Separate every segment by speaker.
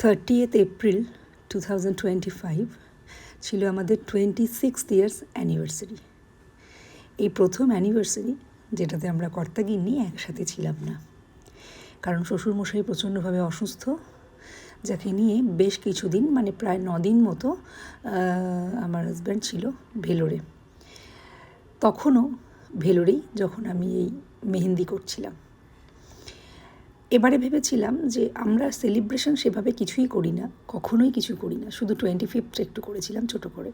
Speaker 1: 30th April 2025 ছিল আমাদের 26th years anniversary. এই প্রথম অ্যানিভার্সারি যেটাতে আমরা কর্তাগিন্নি একসাথে ছিলাম না, কারণ শ্বশুরমশাই প্রচণ্ডভাবে অসুস্থ, যাকে নিয়ে বেশ কিছুদিন মানে প্রায় 9 দিন মতো আমার হাজব্যান্ড ছিল ভেলোরে। তখনও ভেলোরেই যখন আমি এই মেহেন্দি করছিলাম। এবারে ভেবেছিলাম যে আমরা সেলিব্রেশন সেভাবে কিছুই করি না, কখনোই কিছু করি না, শুধু 25th একটু করেছিলাম ছোটো করে।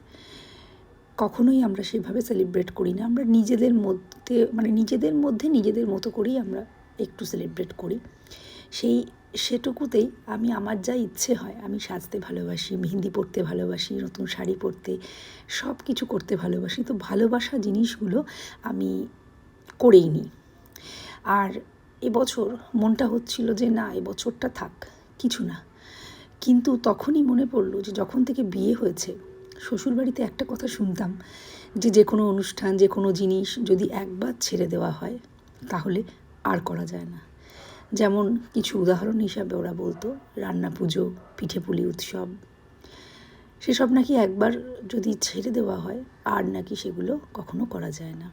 Speaker 1: কখনোই আমরা সেভাবে সেলিব্রেট করি না, আমরা নিজেদের মধ্যে নিজেদের মতো করেই আমরা একটু সেলিব্রেট করি। সেটুকুতেই আমার যা ইচ্ছে হয়, আমি সাজতে ভালোবাসি, মেহেন্দি পরতে ভালোবাসি, নতুন শাড়ি পরতে, সব কিছু করতে ভালোবাসি। তো ভালোবাসা জিনিসগুলো আমি করেই নিই। আর এবছর মনটা হচ্ছিল যে না, এবছরটা থাক, কিছু না। কিন্তু তখনই মনে পড়লো যে যখন থেকে বিয়ে হয়েছে, শ্বশুরবাড়িতে একটা কথা শুনতাম যে কোনো অনুষ্ঠান, যে কোনো জিনিস যদি একবার ছেড়ে দেওয়া হয় তাহলে আর করা যায় না। যেমন কিছু উদাহরণ হিসাবে ওরা বলতো রান্না পুজো, পিঠেপুলি উৎসব, সেসব নাকি একবার যদি ছেড়ে দেওয়া হয় আর নাকি সেগুলো কখনো করা যায় না।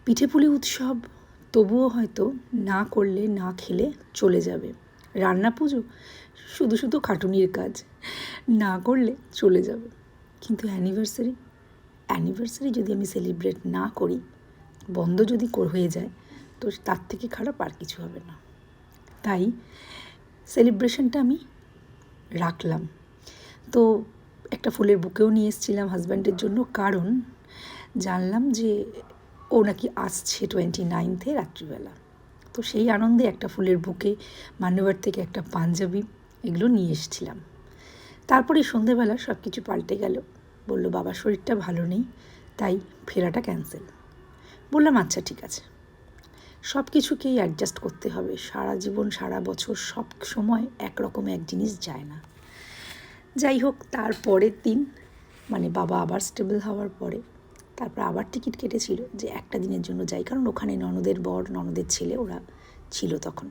Speaker 1: পিঠেপুলি উৎসব তবুও হয়তো না করলে, না খেলে চলে যাবে। রান্না পুজো শুধু শুধু খাটুনির কাজ, না করলে চলে যাবে। কিন্তু অ্যানিভার্সারি যদি আমি সেলিব্রেট না করি, বন্ধ যদি হয়ে যায়, তো তার থেকে খারাপ আর কিছু হবে না। তাই সেলিব্রেশনটা আমি রাখলাম। তো একটা ফুলের বুকেও নিয়ে এসেছিলাম হাজব্যান্ডের জন্য, কারণ জানলাম যে ও নাকি আসছে 29 রাত্রিবেলা। তো সেই আনন্দে একটা ফুলের বুকে, মান্যবার থেকে একটা পাঞ্জাবি, এগুলো নিয়ে এসেছিলাম। তারপরে সন্ধেবেলা সব কিছু পাল্টে গেল। বললো বাবার শরীরটা ভালো নেই, তাই ফেরাটা ক্যান্সেল। বললাম আচ্ছা ঠিক আছে, সব কিছুকেই অ্যাডজাস্ট করতে হবে। সারা জীবন, সারা বছর, সব সময় একরকম এক জিনিস যায় না। যাই হোক, তার পরের দিন মানে বাবা আবার স্টেবল হওয়ার পরে তারপর আবার টিকিট কেটেছিল যে একটা দিনের জন্য যাই, কারণ ওখানে ননদের বর, ননদের ছেলে ওরা ছিল তখন।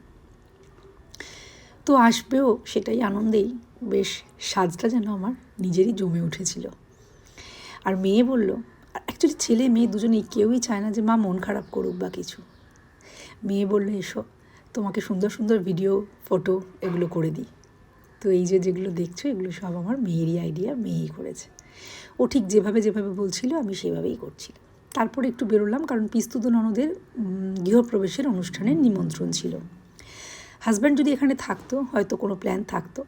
Speaker 1: তো আসবেও, সেটাই আনন্দেই বেশ সাজটা যেন আমার নিজেরই জমে উঠেছিল। আর মেয়ে বলল, অ্যাকচুয়ালি ছেলে মেয়ে দুজনেই কেউই চায় না যে মা মন খারাপ করুক বা কিছু। মেয়ে বললো এসো, তোমাকে সুন্দর সুন্দর ভিডিও, ফটো এগুলো করে দিই। তো এই যেগুলো দেখছো, এগুলো সব আমার মেয়েরই আইডিয়া, মেয়েই করেছে। ও ঠিক যেভাবে বলছিল আমি সেভাবেই করছিলাম। তারপরে একটু বেরোলাম, কারণ পিস্তুত ননদের গৃহপ্রবেশের অনুষ্ঠানের নিমন্ত্রণ ছিল। হাজব্যান্ড যদি এখানে থাকতো হয়তো কোনো প্ল্যান থাকতো,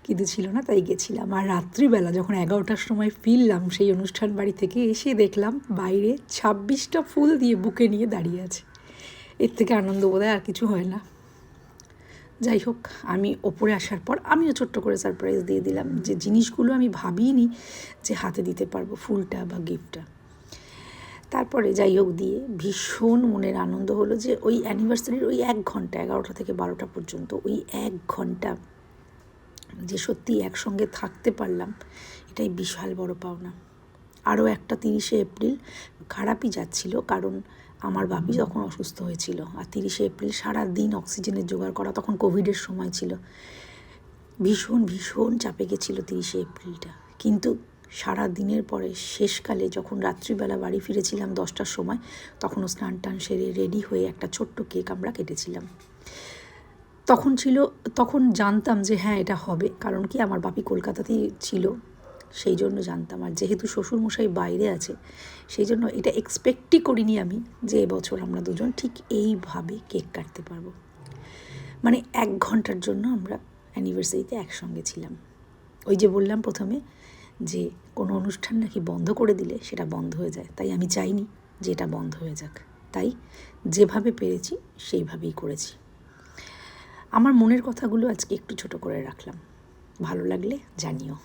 Speaker 1: কিন্তু ছিল না, তাই গেছিলাম। আর রাত্রিবেলা যখন 11টার সময় ফিরলাম সেই অনুষ্ঠান বাড়ি থেকে, এসে দেখলাম বাইরে 26টা ফুল দিয়ে বুকে নিয়ে দাঁড়িয়ে আছে। এর থেকে আনন্দ বোধহয় আর কিছু হয় না। যাই হোক, আমি ওপরে আসার পর আমিও ছোট্ট করে সারপ্রাইজ দিয়ে দিলাম, যে জিনিসগুলো আমি ভাবিনি যে হাতে দিতে পারবো, ফুলটা বা গিফটটা। তারপরে যাই হোক দিয়ে ভীষণ মনের আনন্দ হলো যে ওই অ্যানিভার্সারির ওই 1 ঘন্টা, 11টা থেকে 12টা পর্যন্ত, ওই 1 ঘন্টা যে সত্যি একসঙ্গে থাকতে পারলাম, এটাই বিশাল বড় পাওনা। আরও একটা 30শে এপ্রিল খারাপই যাচ্ছিল, কারণ আমার বাপি যখন অসুস্থ হয়েছিল, আর 30শে এপ্রিল সারা দিন অক্সিজেনের জোগাড় করা, তখন কোভিডের সময় ছিল, ভীষণ চাপে গেছিলো 30শে এপ্রিলটা। কিন্তু সারা দিনের পরে শেষকালে যখন রাত্রিবেলা বাড়ি ফিরেছিলাম 10টার সময়, তখনও স্নান টান সেরে রেডি হয়ে একটা ছোট্ট কেক আমরা কেটেছিলাম। তখন জানতাম যে হ্যাঁ এটা হবে, কারণ কি আমার বাপি কলকাতাতেই ছিল, সেই জন্য জানতাম। আর যেহেতু শ্বশুরমশাই বাইরে আছে, সেই জন্য এটা এক্সপেক্টই করিনি আমি যে এবছর আমরা দুজন ঠিক এইভাবে কেক কাটতে পারবো। মানে 1 ঘন্টার জন্য আমরা অ্যানিভার্সারিতে একসঙ্গে ছিলাম। ওই যে বললাম প্রথমে যে কোনো অনুষ্ঠান নাকি বন্ধ করে দিলে সেটা বন্ধ হয়ে যায়, তাই আমি চাইনি যে এটা বন্ধ হয়ে যাক। তাই যেভাবে পেরেছি সেইভাবেই করেছি। আমার মনের কথাগুলো আজকে একটু ছোট করে রাখলাম, ভালো লাগলে জানিও।